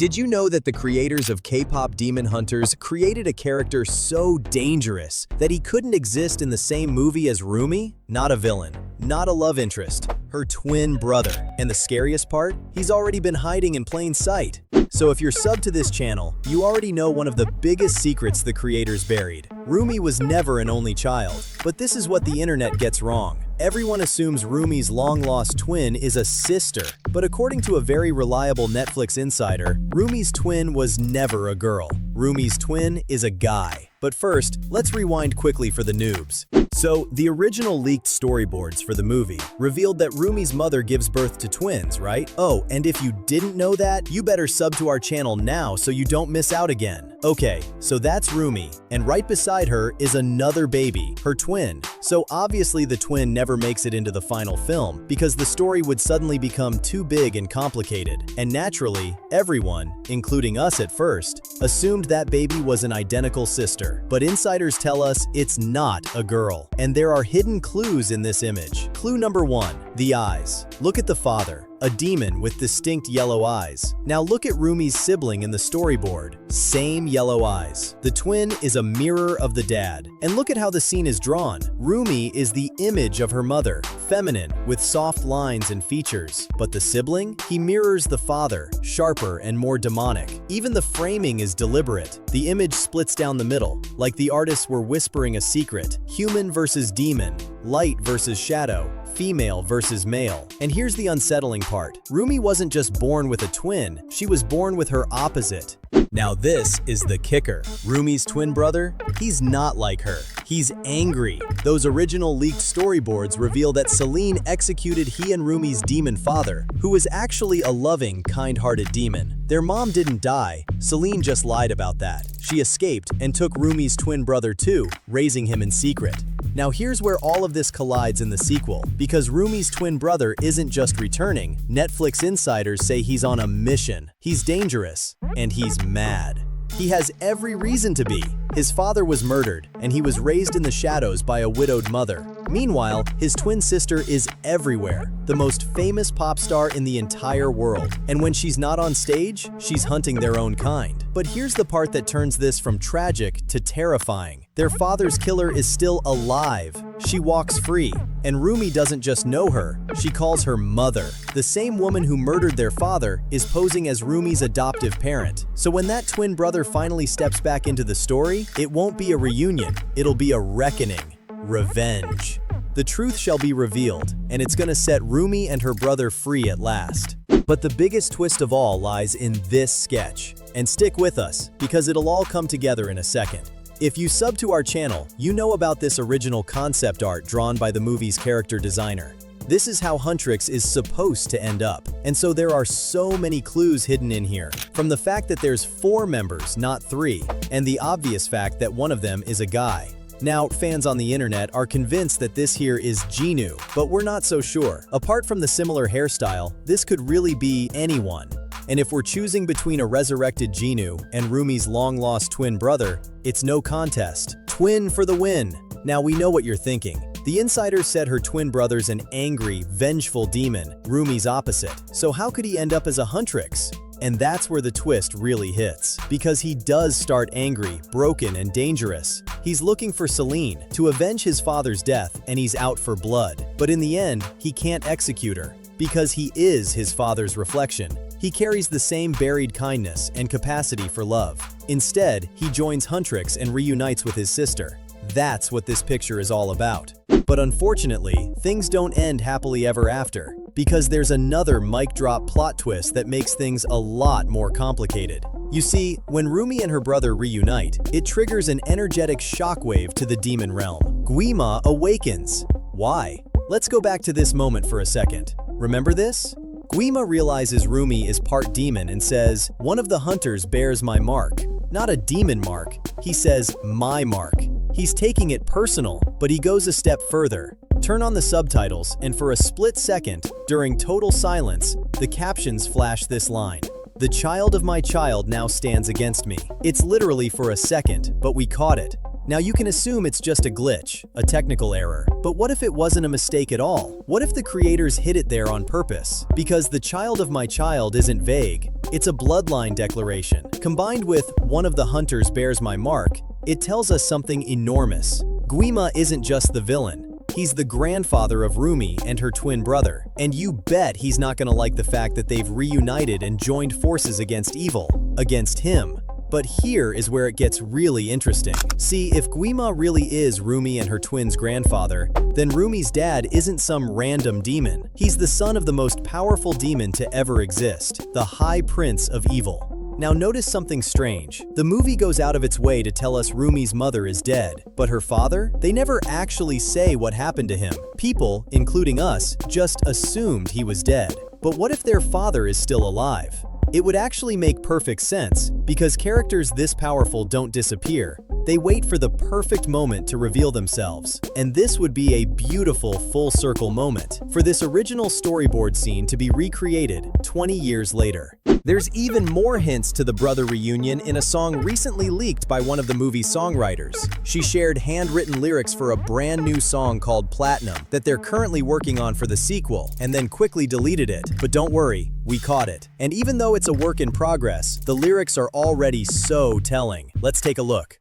Did you know that the creators of Kpop Demon Hunters created a character so dangerous that he couldn't exist in the same movie as Rumi? Not a villain, not a love interest, her twin brother. And the scariest part? He's already been hiding in plain sight. So if you're subbed to this channel, you already know one of the biggest secrets the creators buried. Rumi was never an only child, but this is what the internet gets wrong. Everyone assumes Rumi's long-lost twin is a sister, but according to a very reliable Netflix insider, Rumi's twin was never a girl. Rumi's twin is a guy. But first, let's rewind quickly for the noobs. So, the original leaked storyboards for the movie revealed that Rumi's mother gives birth to twins, right? Oh, and if you didn't know that, you better sub to our channel now so you don't miss out again. Okay, so that's Rumi, and right beside her is another baby, her twin. So obviously the twin never makes it into the final film because the story would suddenly become too big and complicated. And naturally, everyone, including us at first, assumed that baby was an identical sister. But insiders tell us it's not a girl. And there are hidden clues in this image. Clue number 1, the eyes. Look at the father, a demon with distinct yellow eyes. Now look at Rumi's sibling in the storyboard. Same yellow eyes. The twin is a mirror of the dad. And look at how the scene is drawn. Rumi is the image of her mother, feminine, with soft lines and features. But the sibling? He mirrors the father, sharper and more demonic. Even the framing is deliberate. The image splits down the middle, like the artists were whispering a secret. Human versus demon, light versus shadow, female versus male. And here's the unsettling part. Rumi wasn't just born with a twin, she was born with her opposite. Now this is the kicker. Rumi's twin brother? He's not like her. He's angry. Those original leaked storyboards reveal that Celine executed he and Rumi's demon father, who was actually a loving, kind-hearted demon. Their mom didn't die. Celine just lied about that. She escaped and took Rumi's twin brother too, raising him in secret. Now here's where all of this collides in the sequel. Because Rumi's twin brother isn't just returning, Netflix insiders say he's on a mission. He's dangerous, and he's mad. He has every reason to be. His father was murdered, and he was raised in the shadows by a widowed mother. Meanwhile, his twin sister is everywhere, the most famous pop star in the entire world. And when she's not on stage, she's hunting their own kind. But here's the part that turns this from tragic to terrifying. Their father's killer is still alive. She walks free, and Rumi doesn't just know her, she calls her mother. The same woman who murdered their father is posing as Rumi's adoptive parent. So when that twin brother finally steps back into the story, it won't be a reunion, it'll be a reckoning. Revenge. The truth shall be revealed, and it's gonna set Rumi and her brother free at last. But the biggest twist of all lies in this sketch. And stick with us, because it'll all come together in a second. If you sub to our channel, you know about this original concept art drawn by the movie's character designer. This is how Huntrix is supposed to end up. And so there are so many clues hidden in here. From the fact that there's 4 members, not 3, and the obvious fact that one of them is a guy. Now, fans on the internet are convinced that this here is Jinu, but we're not so sure. Apart from the similar hairstyle, this could really be anyone. And if we're choosing between a resurrected Jinu and Rumi's long-lost twin brother, it's no contest. Twin for the win. Now we know what you're thinking. The insiders said her twin brother's an angry, vengeful demon, Rumi's opposite. So how could he end up as a Huntrix? And that's where the twist really hits. Because he does start angry, broken, and dangerous. He's looking for Celine to avenge his father's death, and he's out for blood. But in the end, he can't execute her. Because he is his father's reflection. He carries the same buried kindness and capacity for love. Instead, he joins Huntrix and reunites with his sister. That's what this picture is all about. But unfortunately, things don't end happily ever after, because there's another mic drop plot twist that makes things a lot more complicated. You see, when Rumi and her brother reunite, it triggers an energetic shockwave to the demon realm. Guima awakens. Why? Let's go back to this moment for a second. Remember this? Guima realizes Rumi is part demon and says, "One of the hunters bears my mark." Not a demon mark, he says, "my mark." He's taking it personal, but he goes a step further. Turn on the subtitles, and for a split second, during total silence, the captions flash this line. "The child of my child now stands against me." It's literally for a second, but we caught it. Now you can assume it's just a glitch, a technical error. But what if it wasn't a mistake at all? What if the creators hid it there on purpose? Because the child of my child isn't vague. It's a bloodline declaration. Combined with one of the hunters bears my mark, it tells us something enormous. Guima isn't just the villain. He's the grandfather of Rumi and her twin brother. And you bet he's not gonna like the fact that they've reunited and joined forces against evil. Against him. But here is where it gets really interesting. See, if Guima really is Rumi and her twin's grandfather, then Rumi's dad isn't some random demon. He's the son of the most powerful demon to ever exist, the High Prince of Evil. Now notice something strange. The movie goes out of its way to tell us Rumi's mother is dead, but her father? They never actually say what happened to him. People, including us, just assumed he was dead. But what if their father is still alive? It would actually make perfect sense, because characters this powerful don't disappear. They wait for the perfect moment to reveal themselves. And this would be a beautiful full-circle moment for this original storyboard scene to be recreated 20 years later. There's even more hints to the brother reunion in a song recently leaked by one of the movie's songwriters. She shared handwritten lyrics for a brand new song called Platinum that they're currently working on for the sequel, and then quickly deleted it. But don't worry, we caught it. And even though it's a work in progress, the lyrics are already so telling. Let's take a look.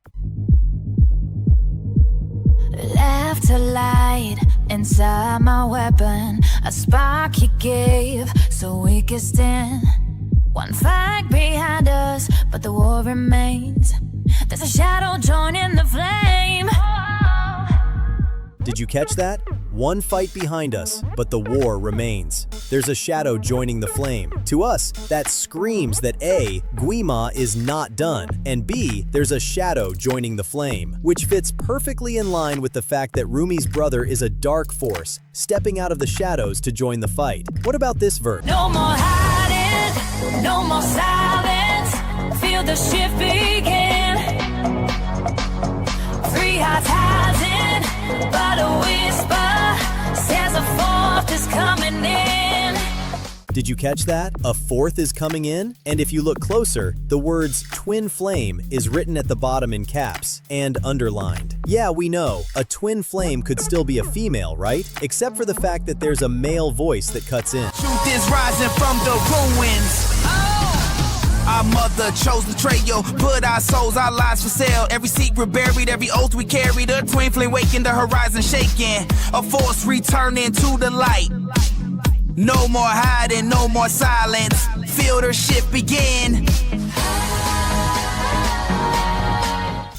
Left a light inside my weapon, a spark he gave so we could stand. One flag behind us, but the war remains. There's a shadow joining the flame. Did you catch that? One fight behind us, but the war remains. There's a shadow joining the flame. To us, that screams that A, Guima is not done, and B, there's a shadow joining the flame, which fits perfectly in line with the fact that Rumi's brother is a dark force, stepping out of the shadows to join the fight. What about this verse? No more hiding, no more silence. Feel the shift begin. Three hearts hiding, but a whisper says a fourth is coming in. Did you catch that? A fourth is coming in? And if you look closer, the words twin flame is written at the bottom in caps and underlined. Yeah, we know, a twin flame could still be a female, right? Except for the fact that there's a male voice that cuts in. Truth is rising from the ruins. Our mother chose betrayal, put our souls, our lives for sale. Every secret buried, every oath we carried. A twin flame waking, the horizon shaking. A force returning to the light. No more hiding, no more silence. Feel the shift begin.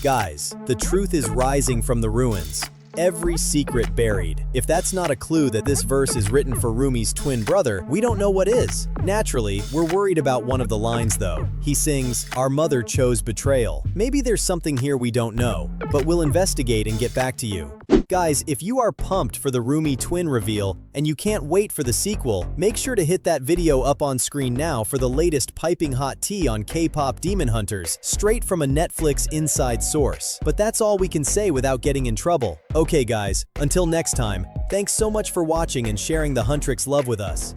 Guys, the truth is rising from the ruins. Every secret buried. If that's not a clue that this verse is written for Rumi's twin brother, we don't know what is. Naturally, we're worried about one of the lines though. He sings, "Our mother chose betrayal." Maybe there's something here we don't know, but we'll investigate and get back to you. Guys, if you are pumped for the Rumi twin reveal and you can't wait for the sequel, make sure to hit that video up on screen now for the latest piping hot tea on Kpop Demon Hunters, straight from a Netflix inside source. But that's all we can say without getting in trouble. Okay guys, until next time, thanks so much for watching and sharing the Huntrix love with us.